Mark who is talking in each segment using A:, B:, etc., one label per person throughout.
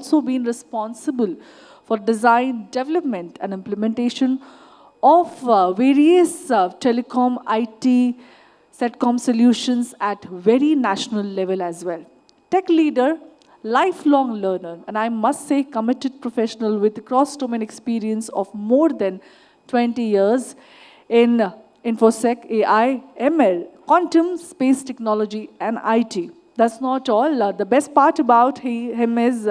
A: also been responsible for design, development, and implementation of various telecom, IT, Setcom solutions at very national level as well. Tech leader, lifelong learner, and I must say committed professional with cross-domain experience of more than 20 years in Infosec AI, ML, quantum, space technology, and IT. That's not all. The best part about him is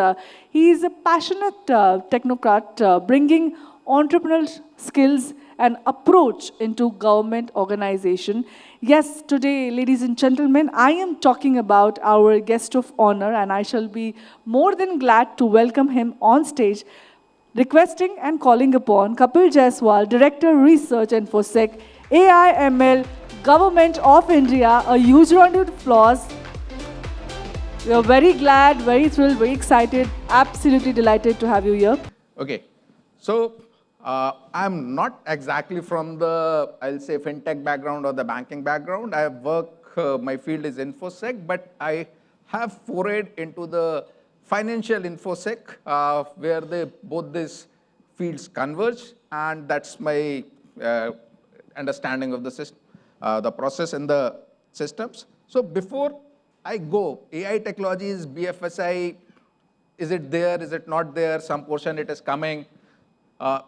A: he is a passionate technocrat bringing entrepreneurial skills and approach into government organization. Yes, today, ladies and gentlemen, I am talking about our guest of honor, and I shall be more than glad to welcome him on stage, requesting and calling upon Kapil Jaiswal, Director Research and Infosec AI ML, Government of India. A huge round of applause. We are very glad, very thrilled, very excited, absolutely delighted to have you here.
B: Okay, so I'm not exactly from the, I'll say, fintech background or the banking background. I work, my field is Infosec, but I have forayed into the financial Infosec, where both these fields converge, and that's my understanding of the system, the process and the systems. So before I go, AI technologies, BFSI, is it there, is it not there? Some portion it is coming,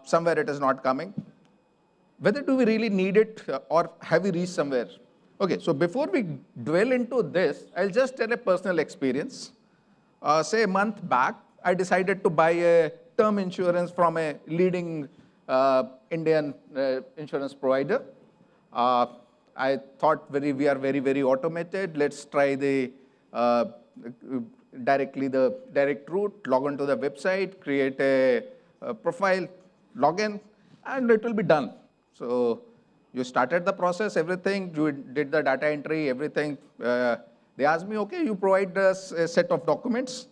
B: somewhere it is not coming. Whether do we really need it or have we reached somewhere? Okay, so before we dwell into this, I'll just tell a personal experience. Say a month back, I decided to buy a term insurance from a leading Indian insurance provider. I thought we are very automated. Let's try the direct route, log on to the website, create a profile, log in, and it will be done. So you started the process, everything, you did the data entry, everything. They asked me, okay, you provide us a set of documents.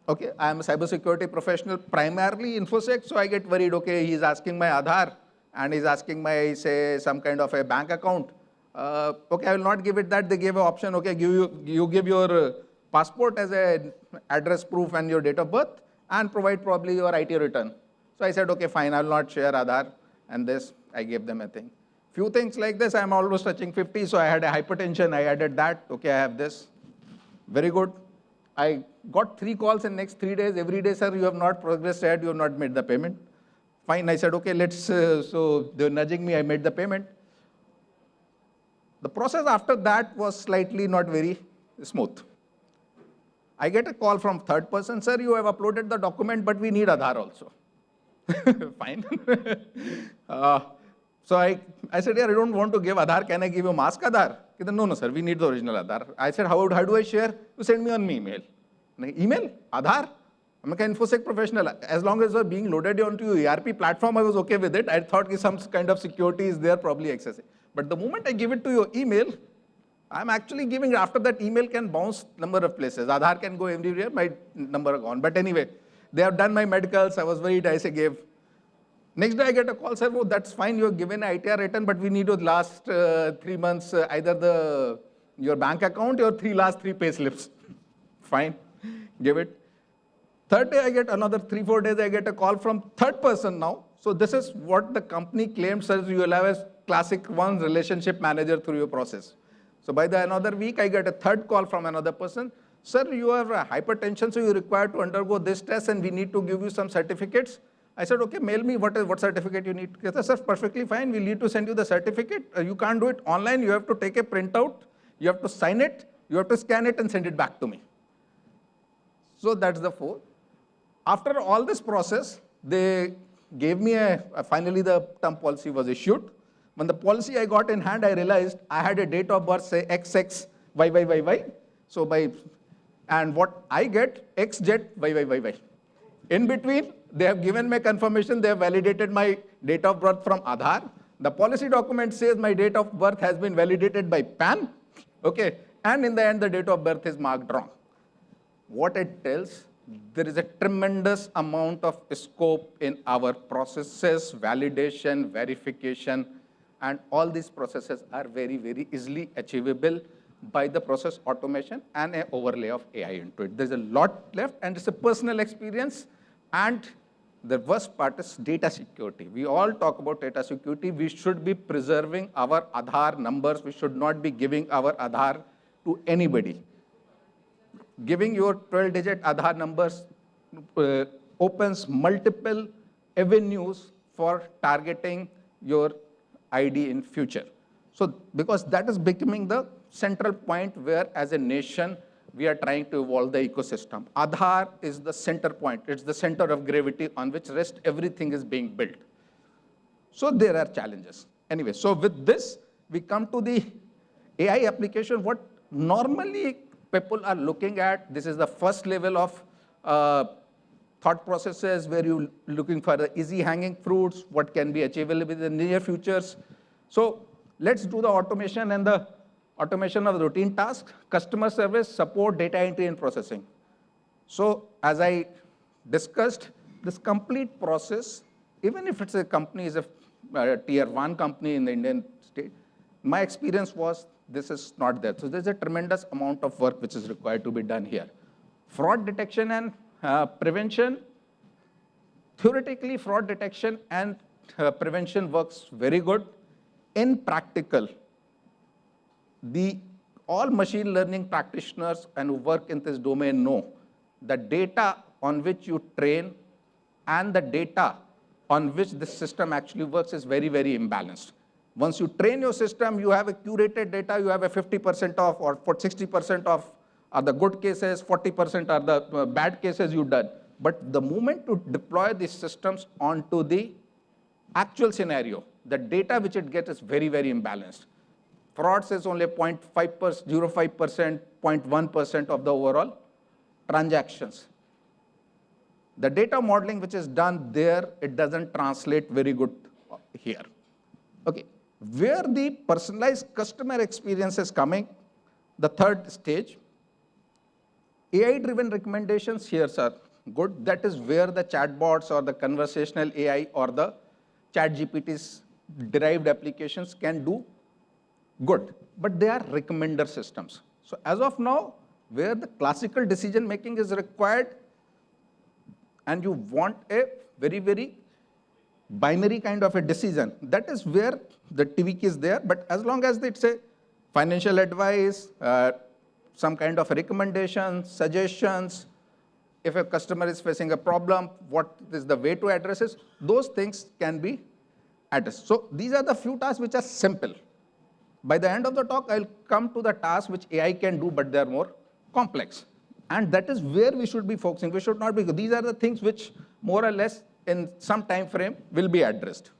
B: Okay, I am a cybersecurity professional, primarily Infosec, so I get worried, okay, he's asking my Aadhaar, and he's asking my, say, some kind of a bank account. Okay, I will not give it that. They gave an option, okay, you give your passport as an address proof and your date of birth, and provide probably your IT return. So I said, okay, fine, I will not share Aadhaar, and this, I gave them a thing. Few things like this, I'm almost touching 50, so I had a hypertension, I added that, okay, I have this. Very good. I got 3 calls in next 3 days. Every day, sir, you have not progressed yet, you have not made the payment. Fine, I said, okay, let's, so they're nudging me, I made the payment. The process after that was slightly not very smooth. I get a call from third person, sir, you have uploaded the document, but we need Aadhaar also. Fine. So I said, yeah, I don't want to give Aadhaar, can I give you mask Aadhaar? He said, no, sir, we need the original Aadhaar. I said, how do I share? You send me on email. Email? Aadhaar? I'm a Infosec professional. As long as you're being loaded onto your ERP platform, I was okay with it. I thought some kind of security is there, probably accessing. But the moment I give it to your email, I'm actually giving, after that email can bounce number of places. Aadhaar can go everywhere, my number gone. But anyway, they have done my medicals. I was worried, I gave. Next day I get a call, sir, oh, that's fine, you have given an ITR return, but we need the last 3 months, either your bank account or last 3 pay slips. Fine, give it. Third day I get another 3-4 days, I get a call from third person now. So this is what the company claims, sir, you will have a classic one relationship manager through your process. So by the another week, I get a third call from another person. Sir, you have a hypertension, so you require to undergo this test and we need to give you some certificates. I said, okay, mail me what certificate you need. He said, sir, perfectly fine, we need to send you the certificate. You can't do it online, you have to take a printout, you have to sign it, you have to scan it and send it back to me. So that's the 4. After all this process, they gave me finally the term policy was issued. When the policy I got in hand, I realized I had a date of birth, say XXYYYY. So and what I get, XZYYYY. In between, they have given me confirmation, they have validated my date of birth from Aadhaar. The policy document says my date of birth has been validated by PAN, okay? And in the end, the date of birth is marked wrong. What it tells, there is a tremendous amount of scope in our processes, validation, verification, and all these processes are very easily achievable. by the process automation and an overlay of AI into it. There's a lot left, and it's a personal experience. And the worst part is data security. We all talk about data security. We should be preserving our Aadhaar numbers. We should not be giving our Aadhaar to anybody. Giving your 12-digit Aadhaar numbers opens multiple avenues for targeting your ID in future. So because that is becoming the central point where, as a nation, we are trying to evolve the ecosystem. Aadhaar is the center point. It's the center of gravity on which rest everything is being built. So there are challenges. Anyway, so with this, we come to the AI application. What normally people are looking at, this is the first level of thought processes where you're looking for the easy hanging fruits, what can be achievable in the near futures. So let's do the automation and the automation of routine tasks, customer service, support, data entry and processing. So as I discussed, this complete process, even if it's a company, is a tier 1 company in the Indian state, my experience was this is not there. So there's a tremendous amount of work which is required to be done here. Fraud detection and prevention. Theoretically, fraud detection and prevention works very good. In practical, all machine learning practitioners and who work in this domain know the data on which you train and the data on which the system actually works is very, very imbalanced. Once you train your system, you have a curated data, you have a 50% off or 60% off are the good cases, 40% are the bad cases you've done. But the moment to deploy these systems onto the actual scenario, the data which it gets is very, very imbalanced. Fraud says only 0.5%, 0.05%, 0.1% of the overall transactions. The data modeling which is done there, it doesn't translate very good here. Okay, where the personalized customer experience is coming, the third stage, AI-driven recommendations here are good. That is where the chatbots or the conversational AI or the ChatGPT's derived applications can do good. But they are recommender systems. So as of now, where the classical decision making is required and you want a very, very binary kind of a decision, that is where the tweak is there. But as long as it's a financial advice, some kind of recommendations, suggestions, if a customer is facing a problem, what is the way to address it, those things can be addressed. So these are the few tasks which are simple. By the end of the talk, I'll come to the tasks which AI can do, but they're more complex. And that is where we should be focusing. We should not be, these are the things which more or less in some time frame will be addressed.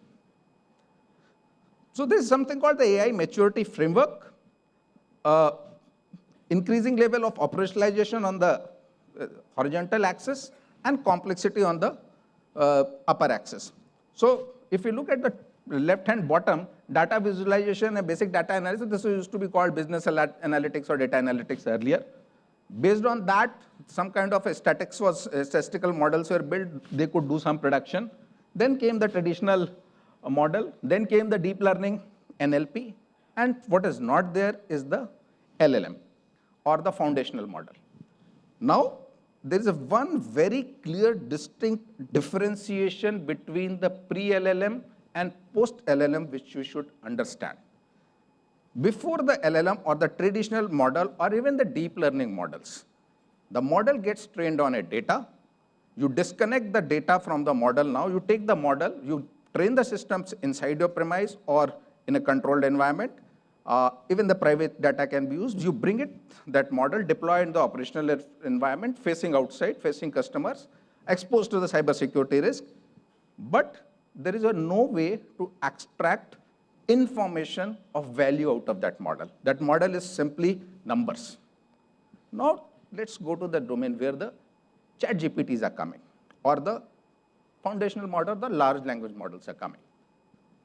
B: So there is something called the AI maturity framework, increasing level of operationalization on the horizontal axis and complexity on the upper axis. So if you look at the left-hand bottom, data visualization and basic data analysis, this used to be called business analytics or data analytics earlier. Based on that, some kind of a statistical models were built. They could do some prediction. Then came the traditional model. Then came the deep learning, NLP. And what is not there is the LLM or the foundational model. Now, there is one very clear, distinct differentiation between the pre-LLM and post-LLM, which you should understand. Before the LLM or the traditional model or even the deep learning models, the model gets trained on a data. You disconnect the data from the model now. You take the model, you train the systems inside your premise or in a controlled environment. Even the private data can be used. You bring it, that model, deploy in the operational environment, facing outside, facing customers, exposed to the cybersecurity risk. But there is no way to extract information of value out of that model. That model is simply numbers. Now, let's go to the domain where the chat GPTs are coming, or the foundational model, the large language models are coming.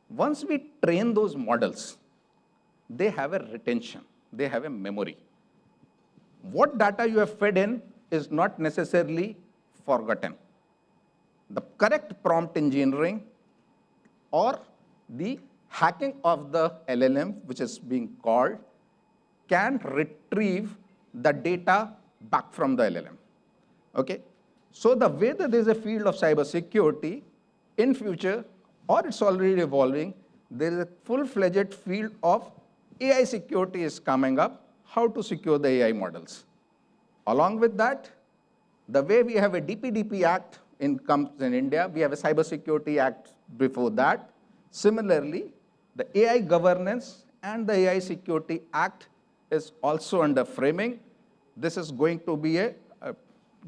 B: Once we train those models, they have a retention, they have a memory. What data you have fed in is not necessarily forgotten. The correct prompt engineering or the hacking of the LLM, which is being called, can retrieve the data back from the LLM. Okay? So the way that there's a field of cybersecurity, in future, or it's already evolving, there is a full-fledged field of AI security is coming up, how to secure the AI models. Along with that, the way we have a DPDP Act comes in India, we have a Cybersecurity Act before that. Similarly, the AI governance and the AI Security Act is also under framing. This is going to be a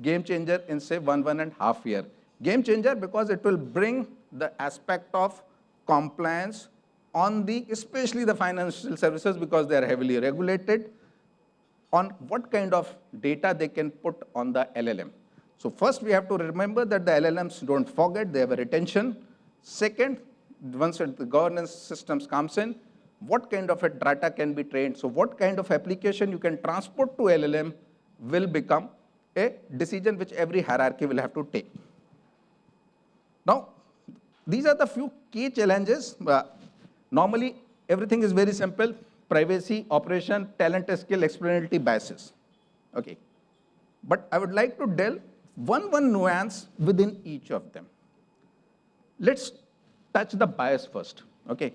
B: game changer in, say, 1.5 year. Game changer because it will bring the aspect of compliance on especially the financial services, because they are heavily regulated, on what kind of data they can put on the LLM. So first, we have to remember that the LLMs don't forget, they have a retention. Second, once the governance systems comes in, what kind of a data can be trained? So what kind of application you can transport to LLM will become a decision which every hierarchy will have to take. Now, these are the few key challenges. Normally, everything is very simple: privacy, operation, talent, skill, explainability, biases. Okay. But I would like to delve one nuance within each of them. Let's touch the bias first. Okay.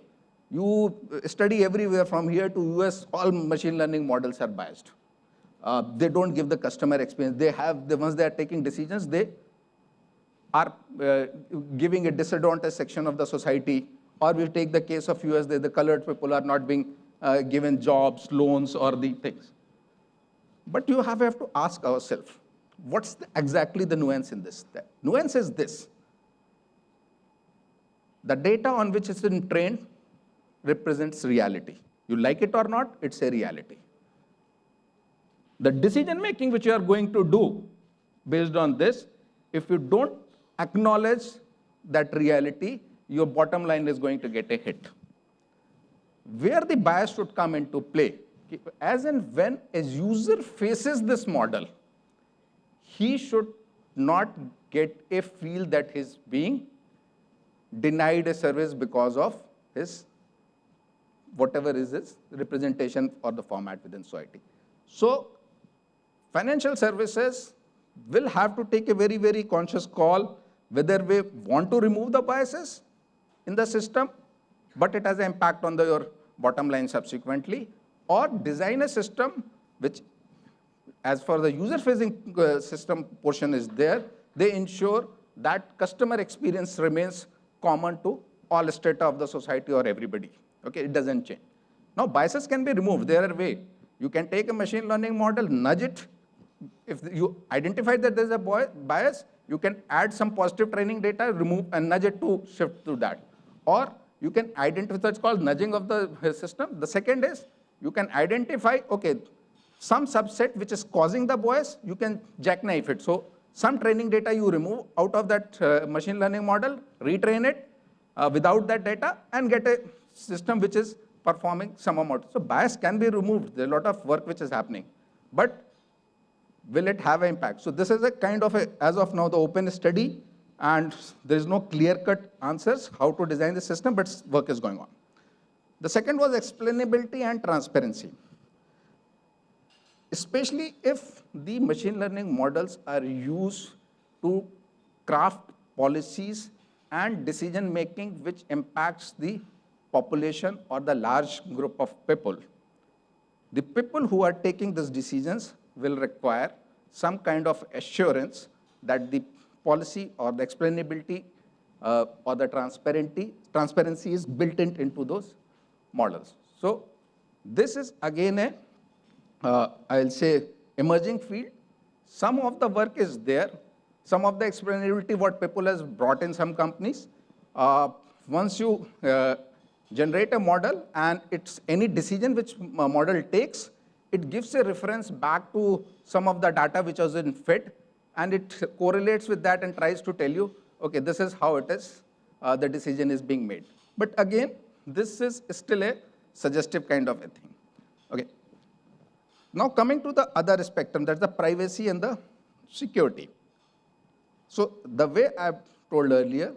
B: You study everywhere from here to US, all machine learning models are biased. They don't give the customer experience. They have, once they are taking decisions, they are giving a disadvantaged section of the society. Or we take the case of US, the colored people are not being given jobs, loans, or the things. But you have to ask ourselves, what's exactly the nuance in this? The nuance is this: the data on which it's been trained represents reality. You like it or not, it's a reality. The decision making which you are going to do based on this, if you don't acknowledge that reality, your bottom line is going to get a hit. Where the bias should come into play, as and when a user faces this model, he should not get a feel that he's being denied a service because of his whatever is his representation or the format within society. So financial services will have to take a very, very conscious call whether we want to remove the biases in the system, but it has an impact on your bottom line subsequently, or design a system which, as for the user-facing system portion is there, they ensure that customer experience remains common to all strata of the society or everybody. Okay, it doesn't change. Now, biases can be removed. There are ways. You can take a machine learning model, nudge it. If you identify that there's a bias, you can add some positive training data, remove and nudge it to shift to that. Or you can identify, it's called nudging of the system. The second is, you can identify, okay, some subset which is causing the bias, you can jackknife it. So some training data you remove out of that machine learning model, retrain it without that data, and get a system which is performing some amount. So bias can be removed. There's a lot of work which is happening. But will it have an impact? So this is a kind of as of now, the open study, and there is no clear-cut answers how to design the system, but work is going on. The second was explainability and transparency. Especially if the machine learning models are used to craft policies and decision-making which impacts the population or the large group of people. The people who are taking these decisions will require some kind of assurance that the policy or the explainability or the transparency is built into those models. So this is again I'll say, emerging field. Some of the work is there. Some of the explainability what people has brought in some companies. Once you generate a model and it's any decision which model takes, it gives a reference back to some of the data which was in fed, and it correlates with that and tries to tell you, okay, this is how it is, the decision is being made. But again, this is still a suggestive kind of a thing. Okay. Now coming to the other spectrum, that's the privacy and the security. So the way I've told earlier,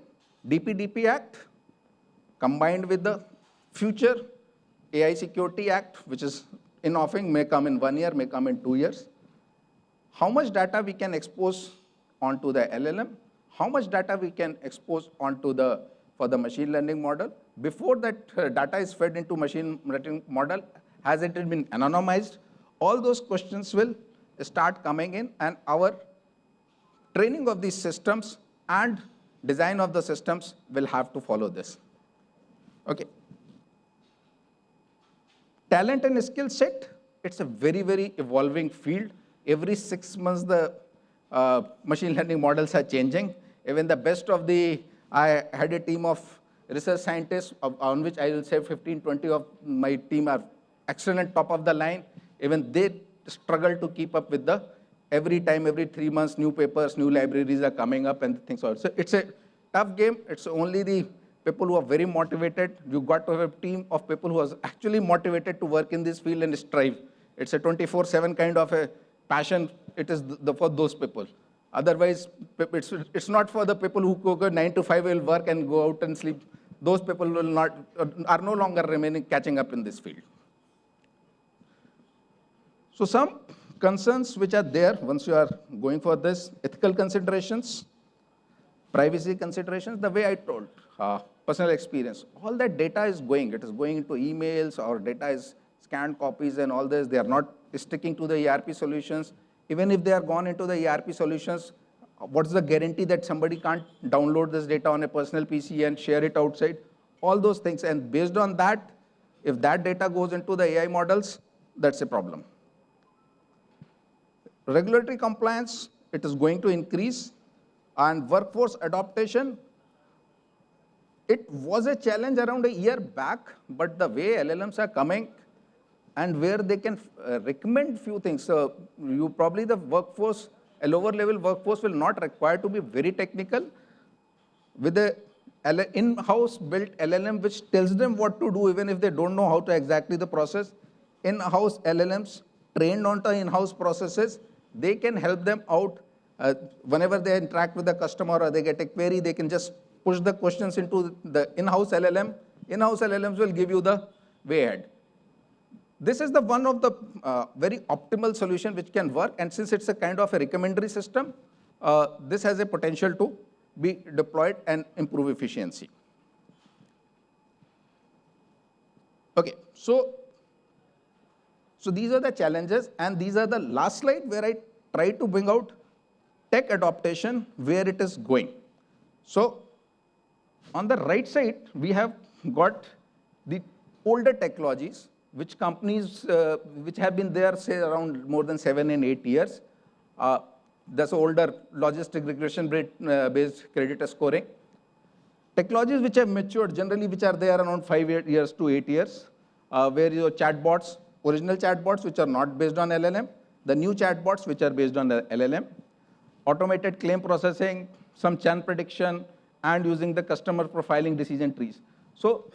B: DPDP Act combined with the future AI Security Act, which is in offering may come in 1 year, may come in 2 years. How much data we can expose onto the LLM, how much data we can expose onto for the machine learning model. Before that data is fed into machine learning model, has it been anonymized? All those questions will start coming in, and our training of these systems and design of the systems will have to follow this. Okay. Talent and skill set, it's a very, very evolving field. Every 6 months, the machine learning models are changing. Even the best of I had a team of research scientists on which I will say 15, 20 of my team are excellent, top of the line. Even they struggle to keep up with every time, every 3 months, new papers, new libraries are coming up and things like that. So it's a tough game. It's only the people who are very motivated. You got to have a team of people who are actually motivated to work in this field and strive. It's a 24/7 kind of a passion. It is for those people. Otherwise, it's not for the people who go 9 to 5 will work and go out and sleep. Those people are no longer remaining catching up in this field. So some concerns which are there once you are going for this: ethical considerations, privacy considerations, the way I told, personal experience. All that data is going. It is going into emails, or data is scanned copies and all this. They are not sticking to the ERP solutions. Even if they are gone into the ERP solutions, what's the guarantee that somebody can't download this data on a personal PC and share it outside? All those things. And based on that, if that data goes into the AI models, that's a problem. Regulatory compliance, it is going to increase. And workforce adaptation, it was a challenge around a year back, but the way LLMs are coming and where they can recommend few things. So you probably the workforce, a lower level workforce will not require to be very technical. With the in-house built LLM which tells them what to do even if they don't know how to exactly the process. In-house LLMs trained onto in-house processes, they can help them out. Whenever they interact with the customer or they get a query, they can just push the questions into the in-house LLM. In-house LLMs will give you the way ahead. This is the one of the very optimal solution which can work, and since it's a kind of a recommendatory system, this has a potential to be deployed and improve efficiency. Okay, so these are the challenges, and these are the last slide where I try to bring out tech adaptation, where it is going. So on the right side, we have got the older technologies, which companies which have been there, say, around more than 7 and 8 years. That's older logistic regression-based credit scoring. Technologies which have matured, generally which are there around 5 years to 8 years, where your chatbots, original chatbots which are not based on LLM, the new chatbots which are based on the LLM, automated claim processing, some churn prediction, and using the customer profiling decision trees. So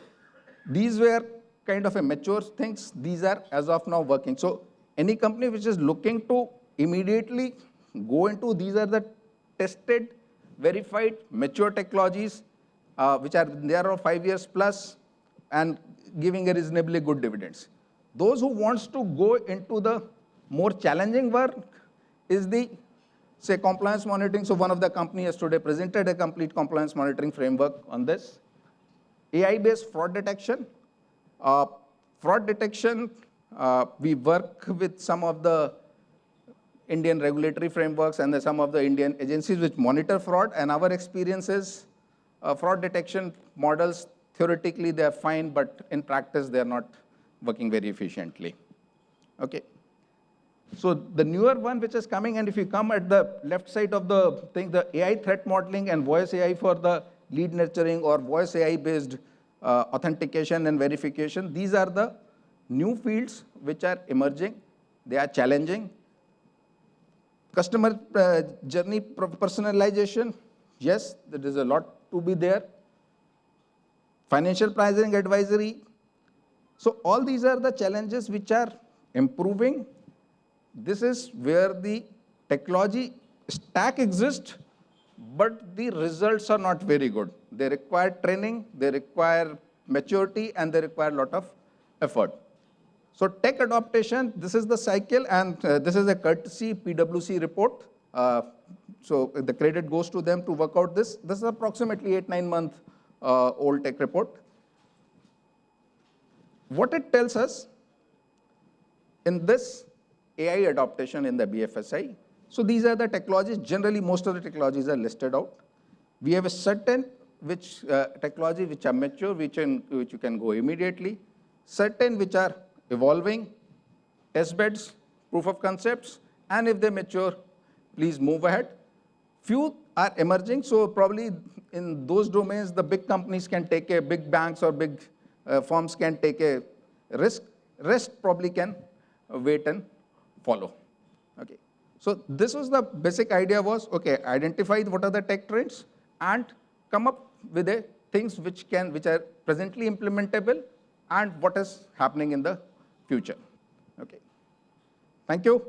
B: these were kind of a mature things. These are, as of now, working. So any company which is looking to immediately go into, these are the tested, verified, mature technologies, which are there are 5 years plus and giving a reasonably good dividends. Those who wants to go into the more challenging work is the, say, compliance monitoring. So one of the companies yesterday presented a complete compliance monitoring framework on this. AI-based fraud detection. Fraud detection, we work with some of the Indian regulatory frameworks and some of the Indian agencies which monitor fraud, and our experience is fraud detection models, theoretically they are fine, but in practice they are not working very efficiently. Okay. So the newer one which is coming, and if you come at the left side of the thing, the AI threat modeling and voice AI for the lead nurturing or voice AI based authentication and verification, these are the new fields which are emerging. They are challenging. Customer journey personalization, yes, there is a lot to be there. Financial pricing advisory. So all these are the challenges which are improving. This is where the technology stack exists, but the results are not very good. They require training, they require maturity, and they require a lot of effort. So tech adaptation, this is the cycle, and this is a courtesy PwC report. So the credit goes to them to work out this. This is approximately 8-9 month old tech report. What it tells us in this AI adaptation in the BFSI, so these are the technologies, generally most of the technologies are listed out. We have a certain technology which are mature, which you can go immediately, certain which are evolving, test beds, proof of concepts, and if they mature, please move ahead. Few are emerging, so probably in those domains, the big companies can take a, big banks or big firms can take a risk. Rest probably can wait and follow. Okay. So this was the basic idea was, okay, identify what are the tech trends and come up with a things which are presently implementable and what is happening in the future. Okay. Thank you.